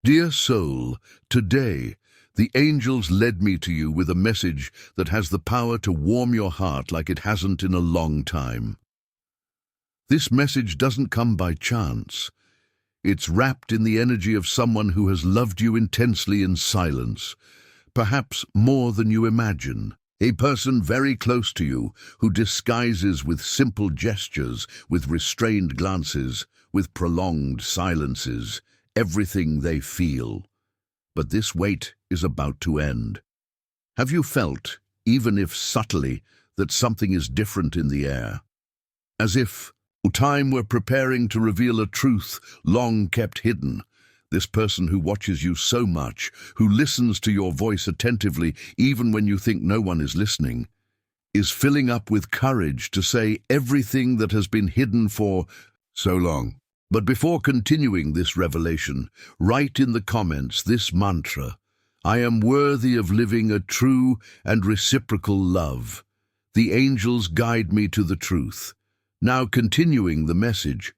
Dear soul, today, the angels led me to you with a message that has the power to warm your heart like it hasn't in a long time. This message doesn't come by chance. It's wrapped in the energy of someone who has loved you intensely in silence, perhaps more than you imagine. A person very close to you who disguises with simple gestures, with restrained glances, with prolonged silences, everything they feel. But this wait is about to end. Have you felt, even if subtly, that something is different in the air? As if time were preparing to reveal a truth long kept hidden. This person who watches you so much, who listens to your voice attentively even when you think no one is listening, is filling up with courage to say everything that has been hidden for so long. But before continuing this revelation, write in the comments this mantra: I am worthy of living a true and reciprocal love. The angels guide me to the truth. Now continuing the message,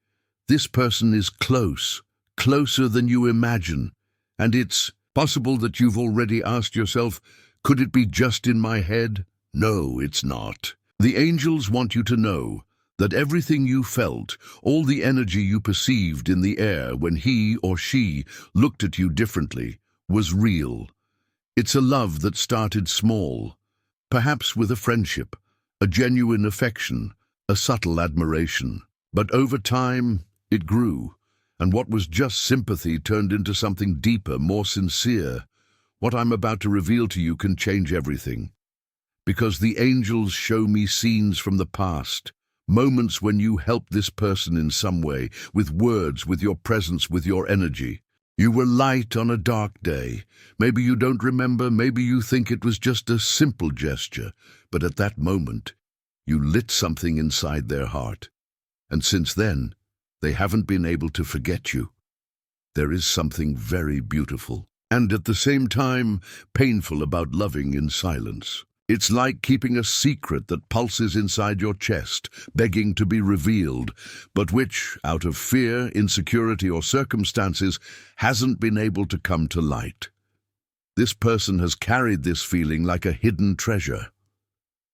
this person is close, closer than you imagine. And it's possible that you've already asked yourself, could it be just in my head? No, it's not. The angels want you to know that everything you felt, all the energy you perceived in the air when he or she looked at you differently, was real. It's a love that started small, perhaps with a friendship, a genuine affection, a subtle admiration. But over time, it grew, and what was just sympathy turned into something deeper, more sincere. What I'm about to reveal to you can change everything. Because the angels show me scenes from the past, moments when you helped this person in some way, with words, with your presence, with your energy. You were light on a dark day. Maybe you don't remember, maybe you think it was just a simple gesture, but at that moment, you lit something inside their heart. And since then, they haven't been able to forget you. There is something very beautiful, and at the same time, painful about loving in silence. It's like keeping a secret that pulses inside your chest, begging to be revealed, but which, out of fear, insecurity, or circumstances, hasn't been able to come to light. This person has carried this feeling like a hidden treasure.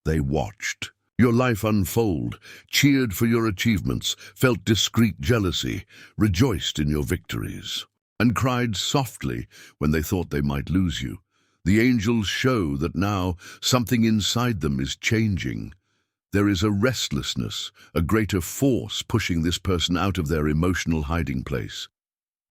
They watched your life unfold, cheered for your achievements, felt discreet jealousy, rejoiced in your victories, and cried softly when they thought they might lose you. The angels show that now something inside them is changing. There is a restlessness, a greater force pushing this person out of their emotional hiding place.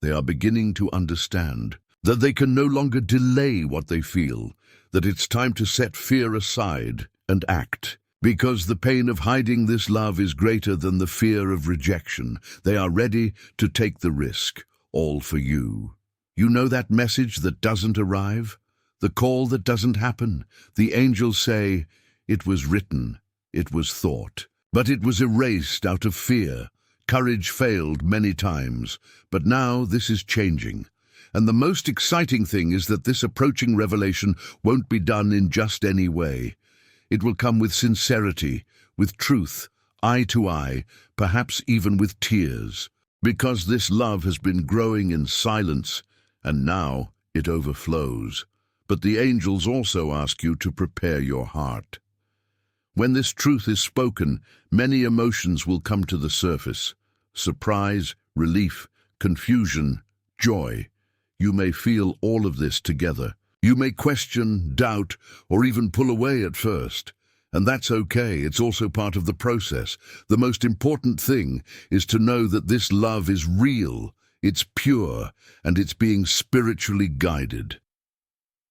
They are beginning to understand that they can no longer delay what they feel, that it's time to set fear aside and act. Because the pain of hiding this love is greater than the fear of rejection, they are ready to take the risk, all for you. You know that message that doesn't arrive? The call that doesn't happen? The angels say, it was written, it was thought, but it was erased out of fear. Courage failed many times, but now this is changing. And the most exciting thing is that this approaching revelation won't be done in just any way. It will come with sincerity, with truth, eye to eye, perhaps even with tears, because this love has been growing in silence, and now it overflows. But the angels also ask you to prepare your heart. When this truth is spoken, many emotions will come to the surface: surprise, relief, confusion, joy. You may feel all of this together. You may question, doubt, or even pull away at first. And that's okay, it's also part of the process. The most important thing is to know that this love is real, it's pure, and it's being spiritually guided.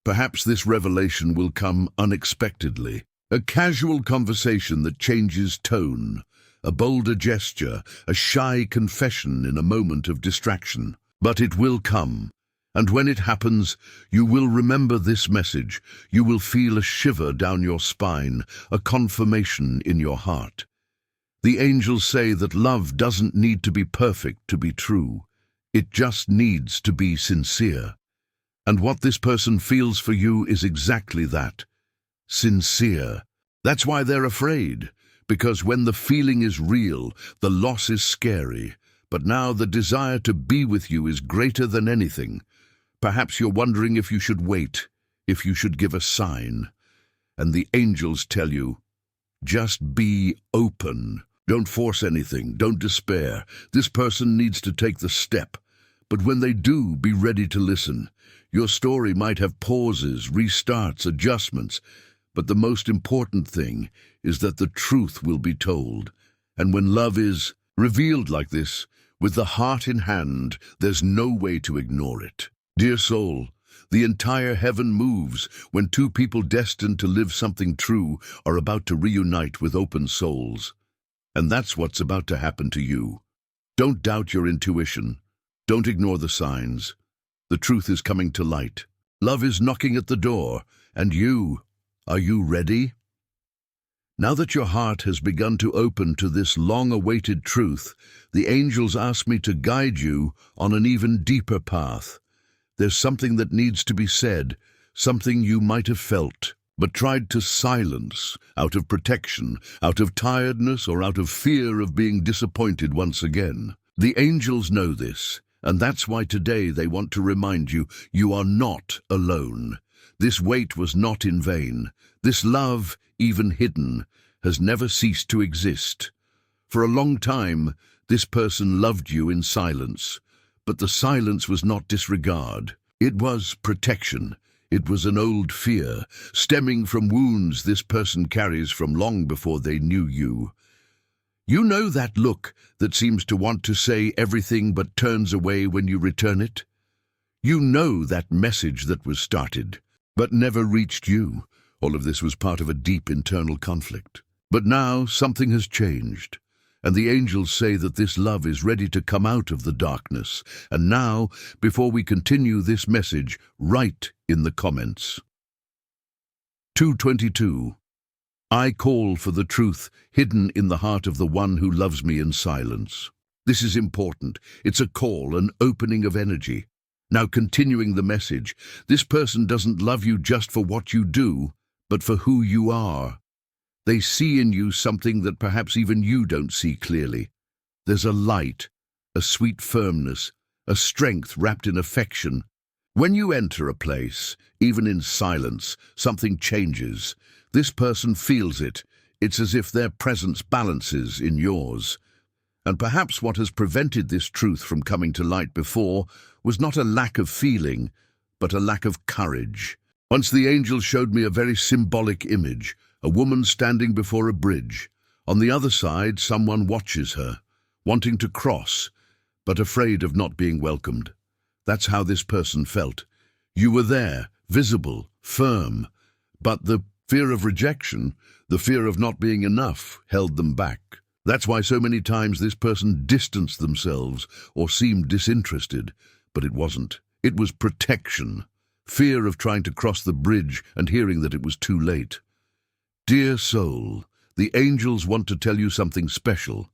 Perhaps this revelation will come unexpectedly. A casual conversation that changes tone, a bolder gesture, a shy confession in a moment of distraction. But it will come. And when it happens, you will remember this message. You will feel a shiver down your spine, a confirmation in your heart. The angels say that love doesn't need to be perfect to be true. It just needs to be sincere. And what this person feels for you is exactly that. Sincere. That's why they're afraid. Because when the feeling is real, the loss is scary. But now the desire to be with you is greater than anything. Perhaps you're wondering if you should wait, if you should give a sign. And the angels tell you, just be open. Don't force anything. Don't despair. This person needs to take the step. But when they do, be ready to listen. Your story might have pauses, restarts, adjustments. But the most important thing is that the truth will be told. And when love is revealed like this, with the heart in hand, there's no way to ignore it. Dear soul, the entire heaven moves when two people destined to live something true are about to reunite with open souls. And that's what's about to happen to you. Don't doubt your intuition. Don't ignore the signs. The truth is coming to light. Love is knocking at the door. And are you ready? Now that your heart has begun to open to this long-awaited truth, the angels ask me to guide you on an even deeper path. There's something that needs to be said, something you might have felt, but tried to silence, out of protection, out of tiredness, or out of fear of being disappointed once again. The angels know this, and that's why today they want to remind you, you are not alone. This wait was not in vain. This love, even hidden, has never ceased to exist. For a long time, this person loved you in silence, but the silence was not disregard. It was protection. It was an old fear, stemming from wounds this person carries from long before they knew you. You know that look that seems to want to say everything but turns away when you return it? You know that message that was started, but never reached you. All of this was part of a deep internal conflict. But now something has changed, and the angels say that this love is ready to come out of the darkness. And now, before we continue this message, write in the comments. 2:22. I call for the truth hidden in the heart of the one who loves me in silence. This is important. It's a call, an opening of energy. Now, continuing the message, this person doesn't love you just for what you do, but for who you are. They see in you something that perhaps even you don't see clearly. There's a light, a sweet firmness, a strength wrapped in affection. When you enter a place, even in silence, something changes. This person feels it. It's as if their presence balances in yours. And perhaps what has prevented this truth from coming to light before was not a lack of feeling, but a lack of courage. Once the angel showed me a very symbolic image, a woman standing before a bridge. On the other side, someone watches her, wanting to cross, but afraid of not being welcomed. That's how this person felt. You were there, visible, firm, but the fear of rejection, the fear of not being enough, held them back. That's why so many times this person distanced themselves or seemed disinterested, but it wasn't. It was protection, fear of trying to cross the bridge and hearing that it was too late. Dear soul, the angels want to tell you something special.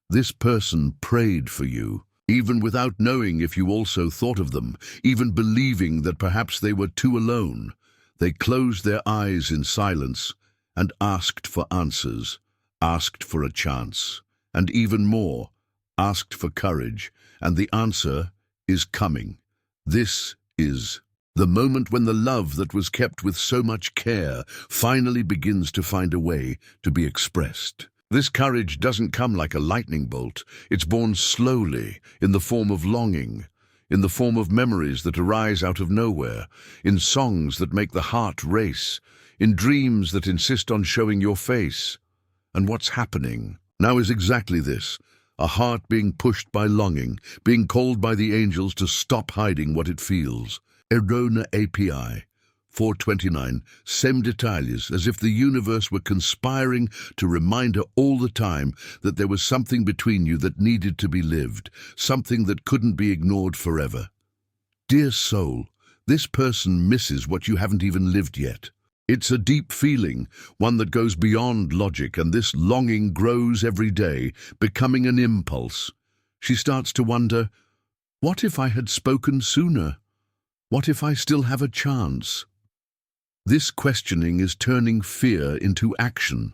This person prayed for you, even without knowing if you also thought of them, even believing that perhaps they were too alone. They closed their eyes in silence and asked for answers, asked for a chance, and even more, asked for courage, and the answer is coming. This is the moment when the love that was kept with so much care finally begins to find a way to be expressed. This courage doesn't come like a lightning bolt. It's born slowly, in the form of longing, in the form of memories that arise out of nowhere, in songs that make the heart race, in dreams that insist on showing your face. And what's happening now is exactly this, a heart being pushed by longing, being called by the angels to stop hiding what it feels. Erona API 429, Sem detalhes, as if the universe were conspiring to remind her all the time that there was something between you that needed to be lived, something that couldn't be ignored forever. Dear soul, this person misses what you haven't even lived yet. It's a deep feeling, one that goes beyond logic, and this longing grows every day, becoming an impulse. She starts to wonder, what if I had spoken sooner? What if I still have a chance? This questioning is turning fear into action.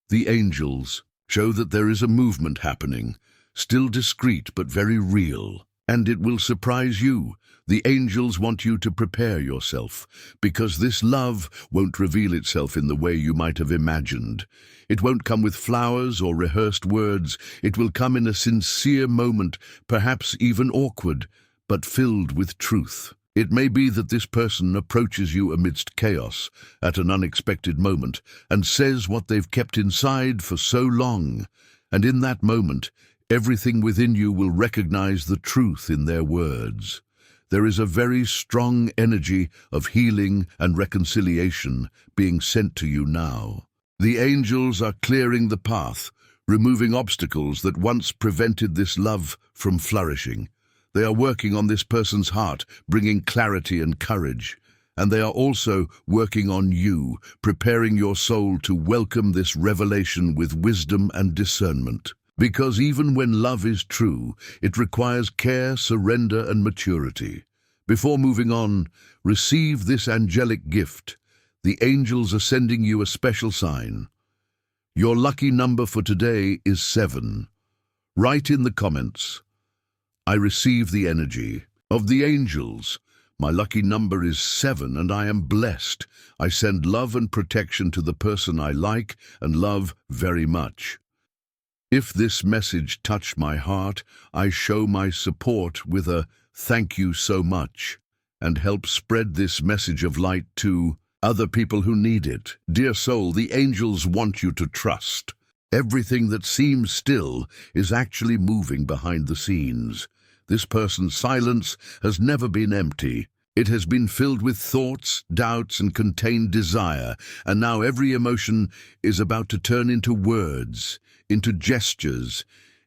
The angels show that there is a movement happening, still discreet but very real. And it will surprise you. The angels want you to prepare yourself, because this love won't reveal itself in the way you might have imagined. It won't come with flowers or rehearsed words. It will come in a sincere moment, perhaps even awkward, but filled with truth. It may be that this person approaches you amidst chaos at an unexpected moment and says what they've kept inside for so long. And in that moment, everything within you will recognize the truth in their words. There is a very strong energy of healing and reconciliation being sent to you now. The angels are clearing the path, removing obstacles that once prevented this love from flourishing. They are working on this person's heart, bringing clarity and courage. And they are also working on you, preparing your soul to welcome this revelation with wisdom and discernment. Because even when love is true, it requires care, surrender, and maturity. Before moving on, receive this angelic gift. The angels are sending you a special sign. Your lucky number for today is 7. Write in the comments, "I receive the energy of the angels. My lucky number is 7 and I am blessed. I send love and protection to the person I like and love very much." If this message touched my heart, I show my support with a "thank you so much" and help spread this message of light to other people who need it. Dear soul, the angels want you to trust. Everything that seems still is actually moving behind the scenes. This person's silence has never been empty. It has been filled with thoughts, doubts, and contained desire, and now every emotion is about to turn into words, into gestures,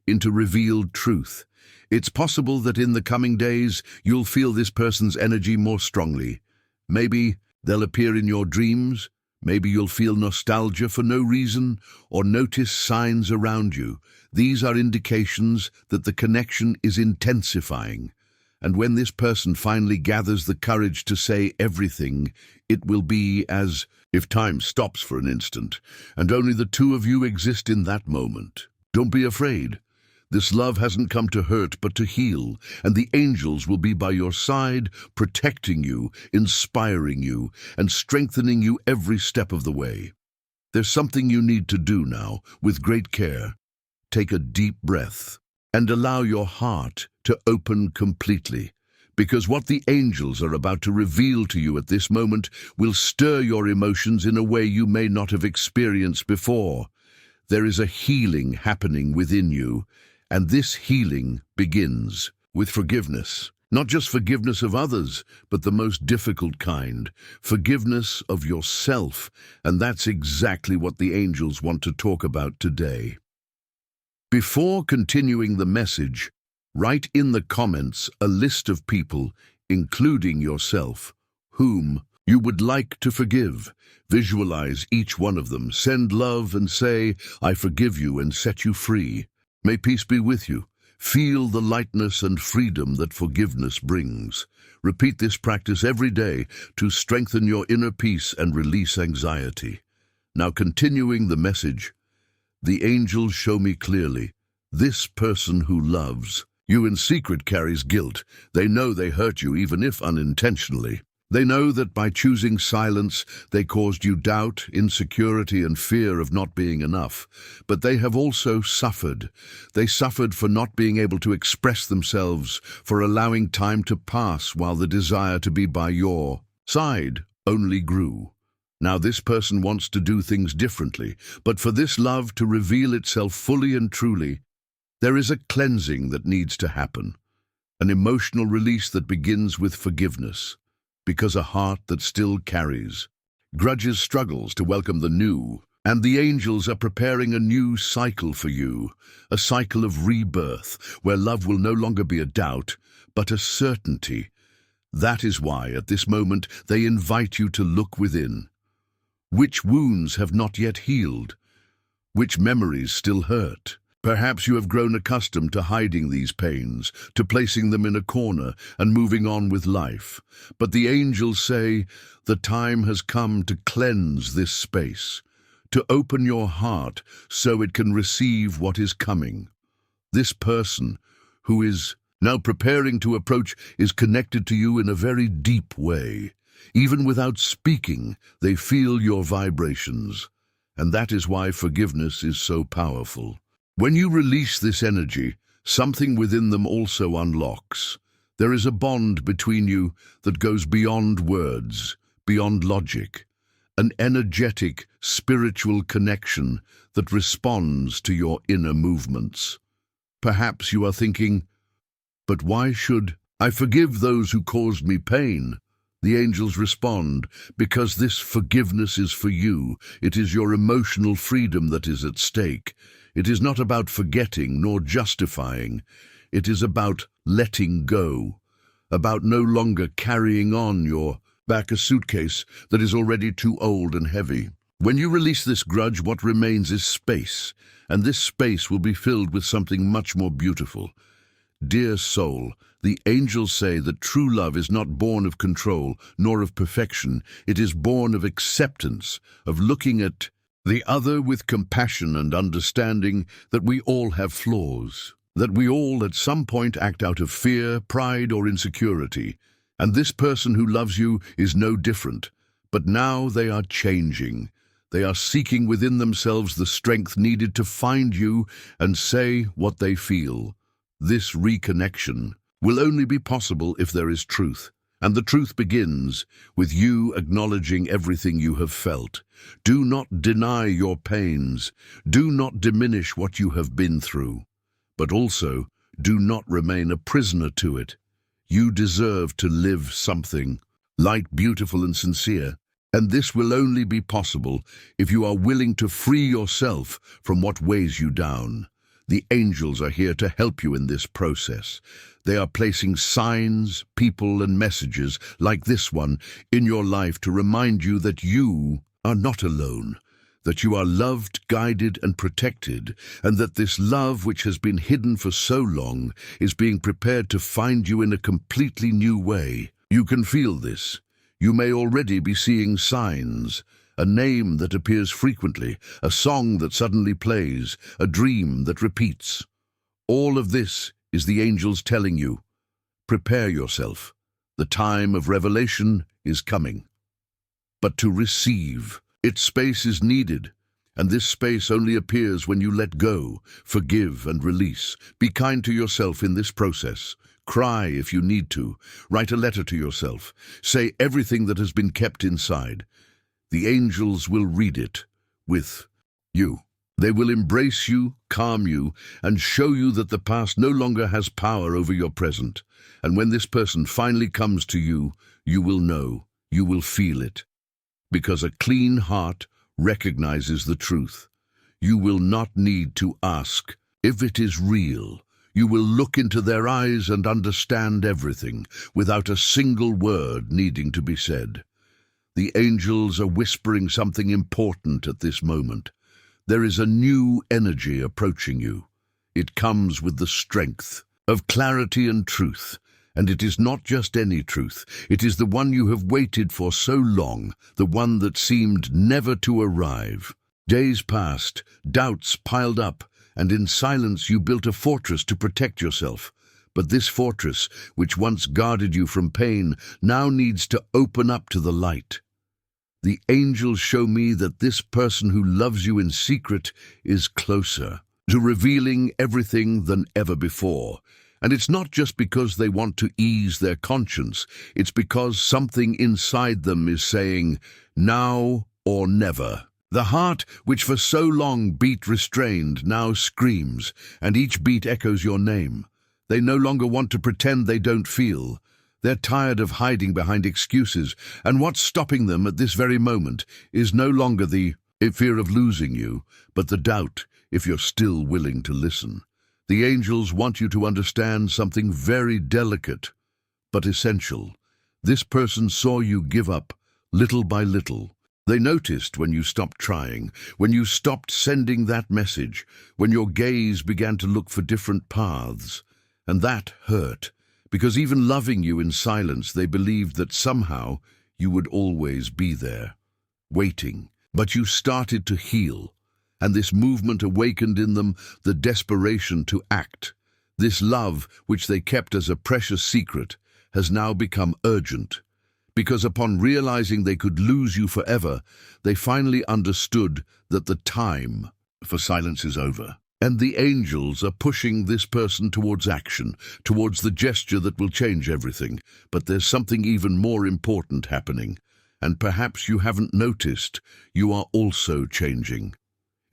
into revealed truth. It's possible that in the coming days you'll feel this person's energy more strongly. Maybe they'll appear in your dreams, maybe you'll feel nostalgia for no reason, or notice signs around you. These are indications that the connection is intensifying. And when this person finally gathers the courage to say everything, it will be as if time stops for an instant, and only the two of you exist in that moment. Don't be afraid. This love hasn't come to hurt but to heal, and the angels will be by your side, protecting you, inspiring you, and strengthening you every step of the way. There's something you need to do now, with great care. Take a deep breath and allow your heart to open completely, because what the angels are about to reveal to you at this moment will stir your emotions in a way you may not have experienced before. There is a healing happening within you, and this healing begins with forgiveness. Not just forgiveness of others, but the most difficult kind, forgiveness of yourself, and that's exactly what the angels want to talk about today. Before continuing the message, write in the comments a list of people, including yourself, whom you would like to forgive. Visualize each one of them, send love and say, "I forgive you and set you free." May peace be with you. Feel the lightness and freedom that forgiveness brings. Repeat this practice every day to strengthen your inner peace and release anxiety. Now continuing the message, the angels show me clearly, this person who loves you in secret carries guilt. They know they hurt you even if unintentionally. They know that by choosing silence, they caused you doubt, insecurity, and fear of not being enough. But they have also suffered. They suffered for not being able to express themselves, for allowing time to pass while the desire to be by your side only grew. Now this person wants to do things differently, but for this love to reveal itself fully and truly, there is a cleansing that needs to happen, an emotional release that begins with forgiveness. Because a heart that still carries grudges struggles to welcome the new, and the angels are preparing a new cycle for you, a cycle of rebirth, where love will no longer be a doubt, but a certainty. That is why, at this moment, they invite you to look within. Which wounds have not yet healed? Which memories still hurt? Perhaps you have grown accustomed to hiding these pains, to placing them in a corner and moving on with life. But the angels say, the time has come to cleanse this space, to open your heart so it can receive what is coming. This person, who is now preparing to approach, is connected to you in a very deep way. Even without speaking, they feel your vibrations. And that is why forgiveness is so powerful. When you release this energy, something within them also unlocks. There is a bond between you that goes beyond words, beyond logic. An energetic, spiritual connection that responds to your inner movements. Perhaps you are thinking, but why should I forgive those who caused me pain? The angels respond, because this forgiveness is for you. It is your emotional freedom that is at stake. It is not about forgetting nor justifying. It is about letting go, about no longer carrying on your back a suitcase that is already too old and heavy. When you release this grudge, what remains is space, and this space will be filled with something much more beautiful. Dear soul, the angels say that true love is not born of control nor of perfection. It is born of acceptance, of looking at the other with compassion and understanding that we all have flaws, that we all at some point act out of fear, pride, or insecurity. And this person who loves you is no different. But now they are changing. They are seeking within themselves the strength needed to find you and say what they feel. This reconnection will only be possible if there is truth. And the truth begins with you acknowledging everything you have felt. Do not deny your pains. Do not diminish what you have been through. But also, do not remain a prisoner to it. You deserve to live something light, beautiful, and sincere. And this will only be possible if you are willing to free yourself from what weighs you down. The angels are here to help you in this process. They are placing signs, people, and messages like this one in your life to remind you that you are not alone, that you are loved, guided, and protected, and that this love which has been hidden for so long is being prepared to find you in a completely new way. You can feel this. You may already be seeing signs. A name that appears frequently, a song that suddenly plays, a dream that repeats. All of this is the angels telling you, prepare yourself. The time of revelation is coming. But to receive, its space is needed, and this space only appears when you let go, forgive, and release. Be kind to yourself in this process. Cry if you need to. Write a letter to yourself. Say everything that has been kept inside. The angels will read it with you. They will embrace you, calm you, and show you that the past no longer has power over your present. And when this person finally comes to you, you will know, you will feel it. Because a clean heart recognizes the truth. You will not need to ask if it is real. You will look into their eyes and understand everything, without a single word needing to be said. The angels are whispering something important at this moment. There is a new energy approaching you. It comes with the strength of clarity and truth. And it is not just any truth. It is the one you have waited for so long, the one that seemed never to arrive. Days passed, doubts piled up, and in silence you built a fortress to protect yourself. But this fortress, which once guarded you from pain, now needs to open up to the light. The angels show me that this person who loves you in secret is closer to revealing everything than ever before. And it's not just because they want to ease their conscience. It's because something inside them is saying, now or never. The heart, which for so long beat restrained, now screams, and each beat echoes your name. They no longer want to pretend they don't feel. They're tired of hiding behind excuses, and what's stopping them at this very moment is no longer the fear of losing you, but the doubt if you're still willing to listen. The angels want you to understand something very delicate, but essential. This person saw you give up, little by little. They noticed when you stopped trying, when you stopped sending that message, when your gaze began to look for different paths. And that hurt, because even loving you in silence, they believed that somehow you would always be there, waiting. But you started to heal. And this movement awakened in them the desperation to act. This love, which they kept as a precious secret, has now become urgent, because upon realizing they could lose you forever, they finally understood that the time for silence is over. And the angels are pushing this person towards action, towards the gesture that will change everything. But there's something even more important happening. And perhaps you haven't noticed, you are also changing.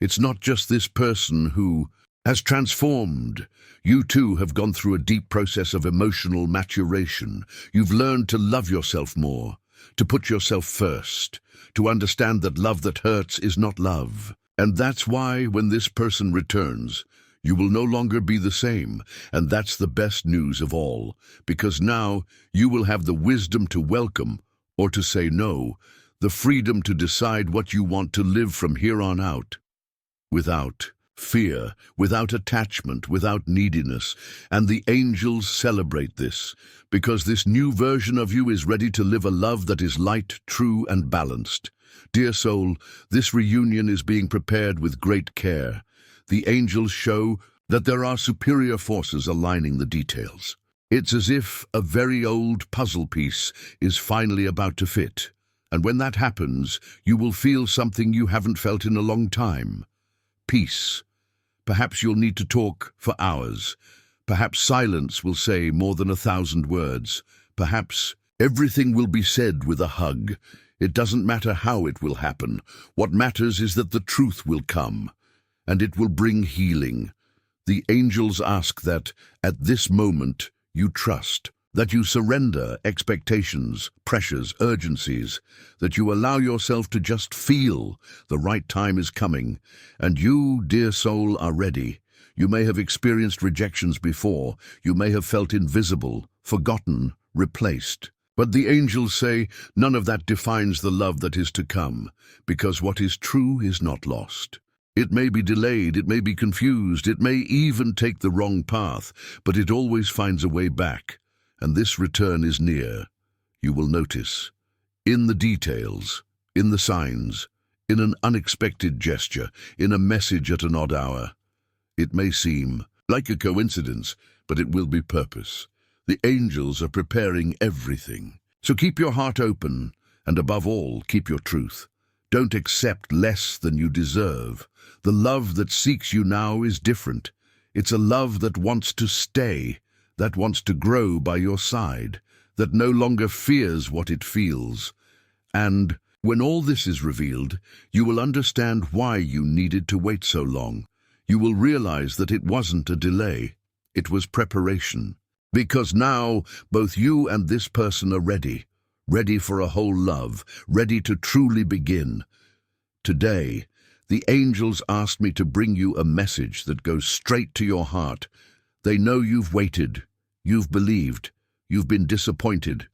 It's not just this person who has transformed. You too have gone through a deep process of emotional maturation. You've learned to love yourself more, to put yourself first, to understand that love that hurts is not love. And that's why when this person returns, you will no longer be the same. And that's the best news of all, because now you will have the wisdom to welcome or to say no, the freedom to decide what you want to live from here on out, without fear, without attachment, without neediness. And the angels celebrate this, because this new version of you is ready to live a love that is light, true, and balanced. Dear soul, this reunion is being prepared with great care. The angels show that there are superior forces aligning the details. It's as if a very old puzzle piece is finally about to fit. And when that happens, you will feel something you haven't felt in a long time. Peace. Perhaps you'll need to talk for hours. Perhaps silence will say more than 1,000 words. Perhaps everything will be said with a hug. It doesn't matter how it will happen. What matters is that the truth will come, and it will bring healing. The angels ask that, at this moment, you trust, that you surrender expectations, pressures, urgencies, that you allow yourself to just feel the right time is coming. And you, dear soul, are ready. You may have experienced rejections before. You may have felt invisible, forgotten, replaced. But the angels say none of that defines the love that is to come, because what is true is not lost. It may be delayed, it may be confused, it may even take the wrong path, but it always finds a way back, and this return is near. You will notice, in the details, in the signs, in an unexpected gesture, in a message at an odd hour. It may seem like a coincidence, but it will be purpose. The angels are preparing everything. So keep your heart open, and above all, keep your truth. Don't accept less than you deserve. The love that seeks you now is different. It's a love that wants to stay, that wants to grow by your side, that no longer fears what it feels. And when all this is revealed, you will understand why you needed to wait so long. You will realize that it wasn't a delay. It was preparation. Because now, both you and this person are ready for a whole love, ready to truly begin. Today, the angels asked me to bring you a message that goes straight to your heart. They know you've waited, you've believed, you've been disappointed,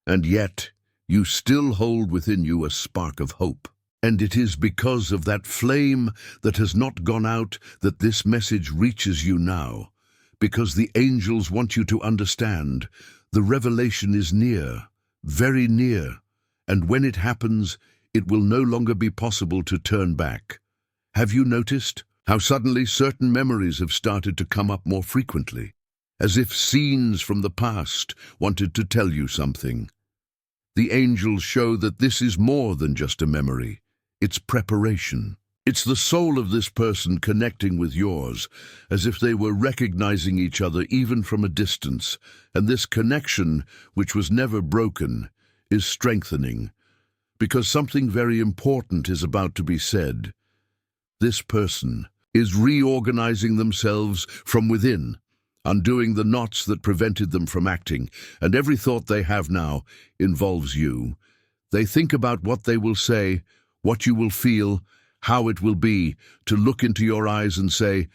and yet you still hold within you a spark of hope. And it is because of that flame that has not gone out that this message reaches you now. Because the angels want you to understand, the revelation is near, very near, and when it happens, it will no longer be possible to turn back. Have you noticed how suddenly certain memories have started to come up more frequently, as if scenes from the past wanted to tell you something? The angels show that this is more than just a memory, it's preparation. It's the soul of this person connecting with yours, as if they were recognizing each other even from a distance, and this connection, which was never broken, is strengthening, because something very important is about to be said. This person is reorganizing themselves from within, undoing the knots that prevented them from acting, and every thought they have now involves you. They think about what they will say, what you will feel, how it will be to look into your eyes and say,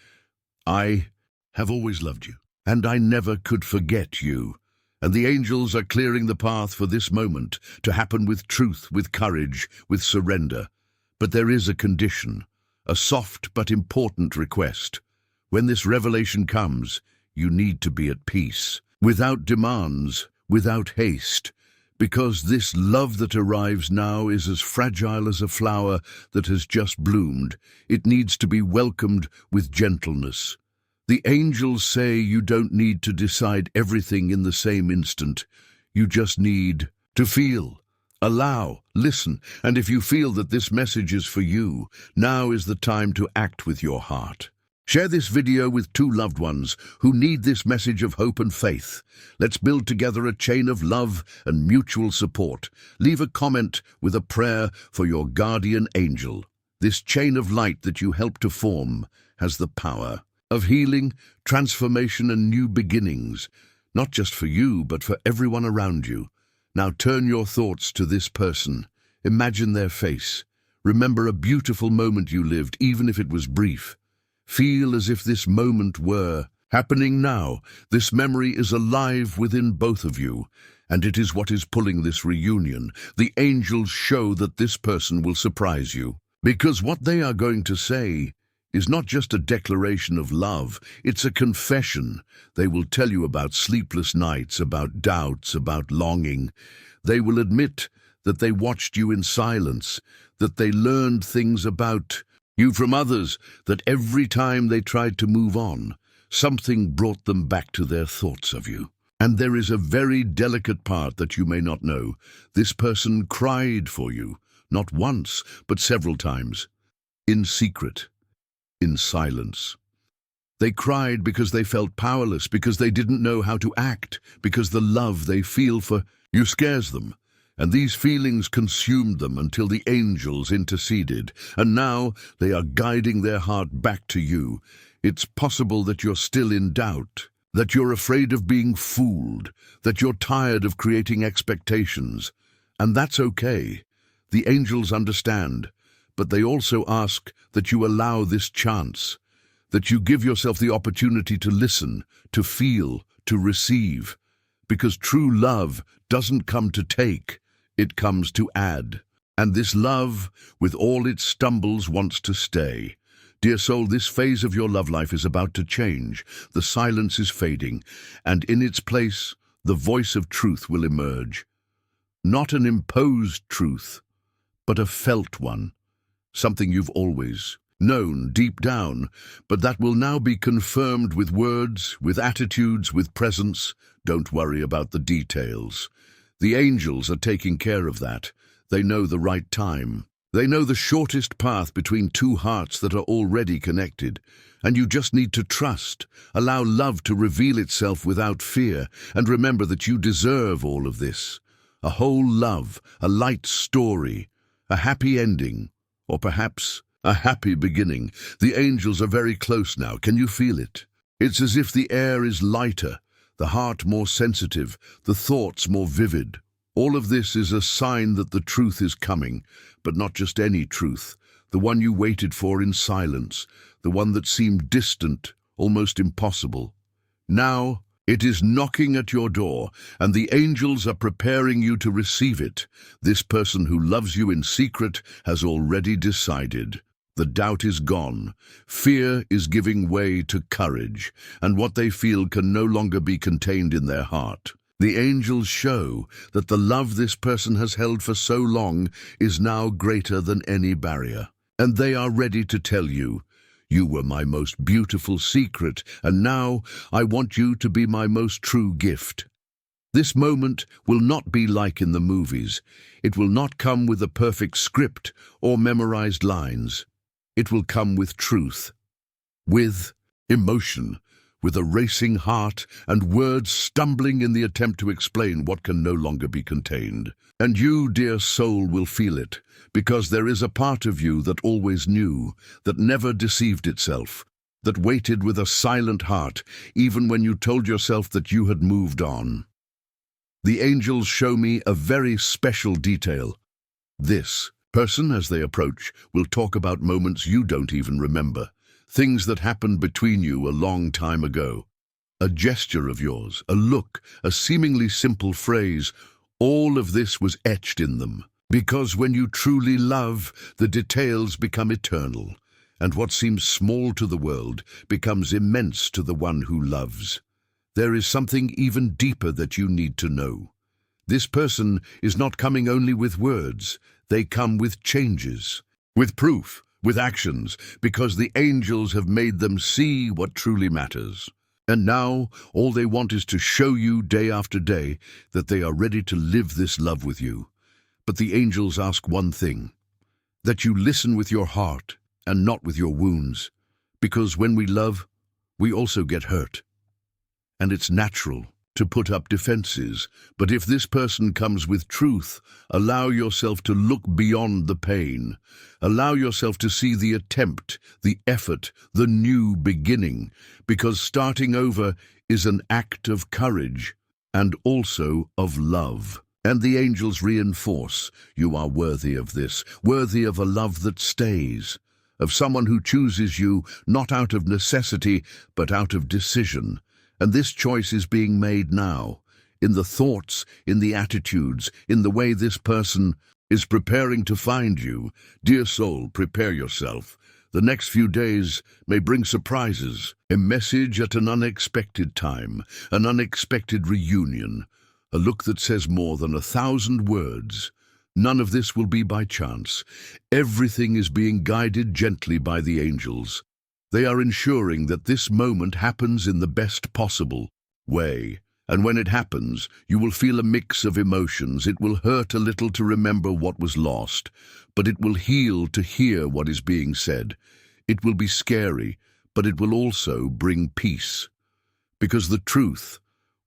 I have always loved you, and I never could forget you. And the angels are clearing the path for this moment to happen with truth, with courage, with surrender. But there is a condition, a soft but important request. When this revelation comes, you need to be at peace, without demands, without haste, because this love that arrives now is as fragile as a flower that has just bloomed. It needs to be welcomed with gentleness. The angels say you don't need to decide everything in the same instant. You just need to feel, allow, listen, and if you feel that this message is for you, now is the time to act with your heart. Share this video with 2 loved ones who need this message of hope and faith. Let's build together a chain of love and mutual support. Leave a comment with a prayer for your guardian angel. This chain of light that you help to form has the power of healing, transformation, and new beginnings, not just for you, but for everyone around you. Now turn your thoughts to this person. Imagine their face. Remember a beautiful moment you lived, even if it was brief. Feel as if this moment were happening now. This memory is alive within both of you, and it is what is pulling this reunion. The angels show that this person will surprise you, because what they are going to say is not just a declaration of love, it's a confession. They will tell you about sleepless nights, about doubts, about longing. They will admit that they watched you in silence, that they learned things about you from others, that every time they tried to move on, something brought them back to their thoughts of you. And there is a very delicate part that you may not know. This person cried for you, not once, but several times, in secret, in silence. They cried because they felt powerless, because they didn't know how to act, because the love they feel for you scares them. And these feelings consumed them until the angels interceded, and now they are guiding their heart back to you. It's possible that you're still in doubt, that you're afraid of being fooled, that you're tired of creating expectations. And that's okay. The angels understand, but they also ask that you allow this chance, that you give yourself the opportunity to listen, to feel, to receive. Because true love doesn't come to take, it comes to add. And this love, with all its stumbles, wants to stay. Dear soul, this phase of your love life is about to change. The silence is fading, and in its place, the voice of truth will emerge. Not an imposed truth, but a felt one. Something you've always known deep down, but that will now be confirmed with words, with attitudes, with presence. Don't worry about the details. The angels are taking care of that. They know the right time. They know the shortest path between 2 hearts that are already connected. And you just need to trust. Allow love to reveal itself without fear. And remember that you deserve all of this. A whole love, a light story, a happy ending, or perhaps a happy beginning. The angels are very close now. Can you feel it? It's as if the air is lighter, the heart more sensitive, the thoughts more vivid. All of this is a sign that the truth is coming, but not just any truth, the one you waited for in silence, the one that seemed distant, almost impossible. Now it is knocking at your door, and the angels are preparing you to receive it. This person who loves you in secret has already decided. The doubt is gone. Fear is giving way to courage, and what they feel can no longer be contained in their heart. The angels show that the love this person has held for so long is now greater than any barrier. And they are ready to tell you, "You were my most beautiful secret, and now I want you to be my most true gift." This moment will not be like in the movies. It will not come with a perfect script or memorized lines. It will come with truth, with emotion, with a racing heart and words stumbling in the attempt to explain what can no longer be contained. And you, dear soul, will feel it, because there is a part of you that always knew, that never deceived itself, that waited with a silent heart, even when you told yourself that you had moved on. The angels show me a very special detail. This person, as they approach, will talk about moments you don't even remember, things that happened between you a long time ago. A gesture of yours, a look, a seemingly simple phrase, all of this was etched in them. Because when you truly love, the details become eternal, and what seems small to the world becomes immense to the one who loves. There is something even deeper that you need to know. This person is not coming only with words. They come with changes, with proof, with actions, because the angels have made them see what truly matters. And now, all they want is to show you day after day that they are ready to live this love with you. But the angels ask one thing, that you listen with your heart and not with your wounds, because when we love, we also get hurt. And it's natural to put up defenses, but if this person comes with truth, allow yourself to look beyond the pain. Allow yourself to see the attempt, the effort, the new beginning, because starting over is an act of courage and also of love. And the angels reinforce, you are worthy of this, worthy of a love that stays, of someone who chooses you not out of necessity, but out of decision. And this choice is being made now, in the thoughts, in the attitudes, in the way this person is preparing to find you. Dear soul, prepare yourself. The next few days may bring surprises, a message at an unexpected time, an unexpected reunion, a look that says more than 1,000 words. None of this will be by chance. Everything is being guided gently by the angels. They are ensuring that this moment happens in the best possible way. And when it happens, you will feel a mix of emotions. It will hurt a little to remember what was lost, but it will heal to hear what is being said. It will be scary, but it will also bring peace. Because the truth,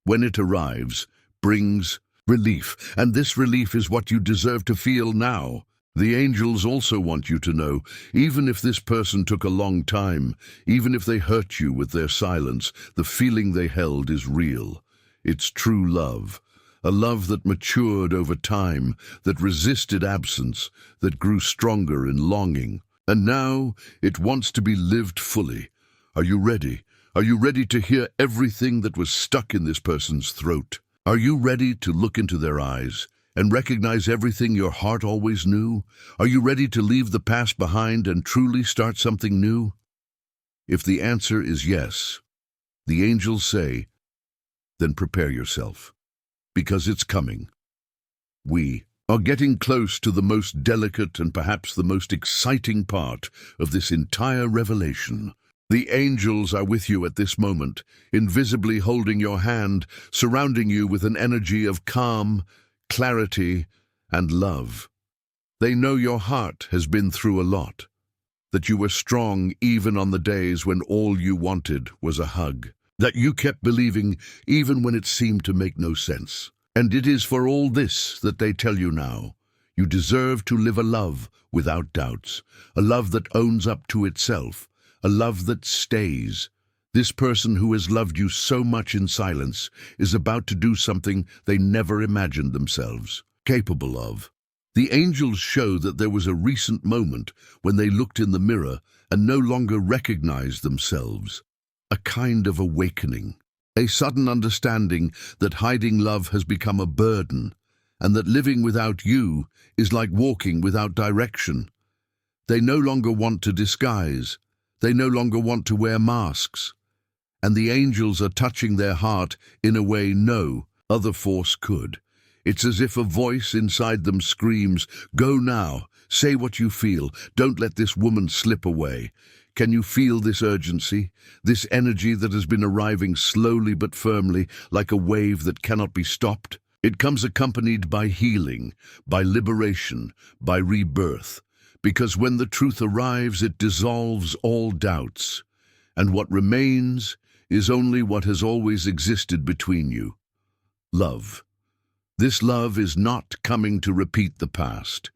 when it arrives, brings relief. And this relief is what you deserve to feel now. The angels also want you to know, even if this person took a long time, even if they hurt you with their silence, the feeling they held is real. It's true love, a love that matured over time, that resisted absence, that grew stronger in longing. And now it wants to be lived fully. Are you ready? Are you ready to hear everything that was stuck in this person's throat? Are you ready to look into their eyes and recognize everything your heart always knew? Are you ready to leave the past behind and truly start something new? If the answer is yes, the angels say, then prepare yourself, because it's coming. We are getting close to the most delicate and perhaps the most exciting part of this entire revelation. The angels are with you at this moment, invisibly holding your hand, surrounding you with an energy of calm, clarity, and love. They know your heart has been through a lot, that you were strong even on the days when all you wanted was a hug, that you kept believing even when it seemed to make no sense. And it is for all this that they tell you now, you deserve to live a love without doubts, a love that owns up to itself, a love that stays. This person who has loved you so much in silence is about to do something they never imagined themselves capable of. The angels show that there was a recent moment when they looked in the mirror and no longer recognized themselves. A kind of awakening, a sudden understanding that hiding love has become a burden, and that living without you is like walking without direction. They no longer want to disguise. They no longer want to wear masks. And the angels are touching their heart in a way no other force could. It's as if a voice inside them screams, "Go now, say what you feel, don't let this woman slip away." Can you feel this urgency, this energy that has been arriving slowly but firmly, like a wave that cannot be stopped? It comes accompanied by healing, by liberation, by rebirth, because when the truth arrives, it dissolves all doubts, and what remains is only what has always existed between you: love. This love is not coming to repeat the past.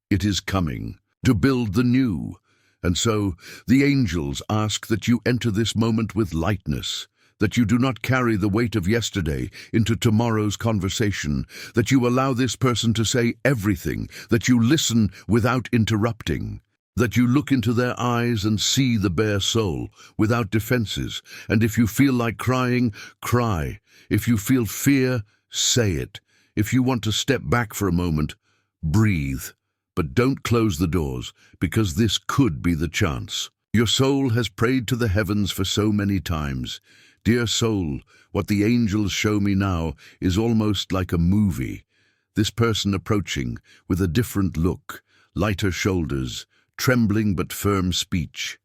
It is coming to build the new. And so the angels ask that you enter this moment with lightness, that you do not carry the weight of yesterday into tomorrow's conversation, that you allow this person to say everything, that you listen without interrupting, that you look into their eyes and see the bare soul without defenses. And if you feel like crying, cry. If you feel fear, say it. If you want to step back for a moment, breathe. But don't close the doors, because this could be the chance. Your soul has prayed to the heavens for so many times. Dear soul, what the angels show me now is almost like a movie. This person approaching with a different look, lighter shoulders, trembling but firm speech,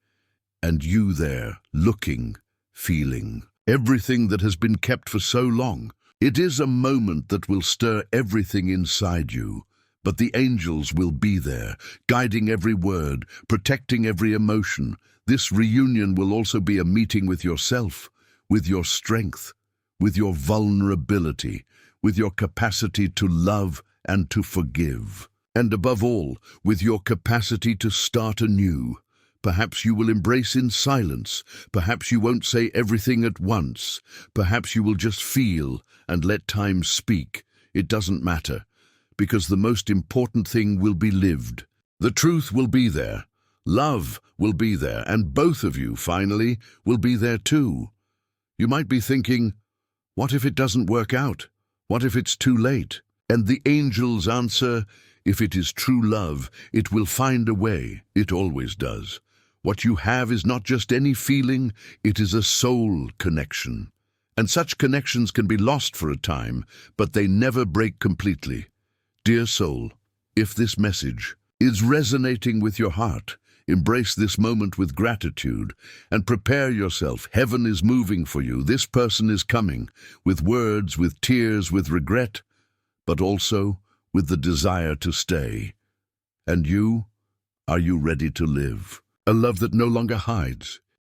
and you there, looking, feeling, everything that has been kept for so long. It is a moment that will stir everything inside you, but the angels will be there, guiding every word, protecting every emotion. This reunion will also be a meeting with yourself, with your strength, with your vulnerability, with your capacity to love and to forgive. And above all, with your capacity to start anew. Perhaps you will embrace in silence. Perhaps you won't say everything at once. Perhaps you will just feel and let time speak. It doesn't matter, because the most important thing will be lived. The truth will be there. Love will be there, and both of you, finally, will be there too. You might be thinking, what if it doesn't work out? What if it's too late? And the angels answer, if it is true love, it will find a way. It always does. What you have is not just any feeling, it is a soul connection. And such connections can be lost for a time, but they never break completely. Dear soul, if this message is resonating with your heart, embrace this moment with gratitude and prepare yourself. Heaven is moving for you. This person is coming, with words, with tears, with regret, but also with the desire to stay. And you? Are you ready to live? A love that no longer hides,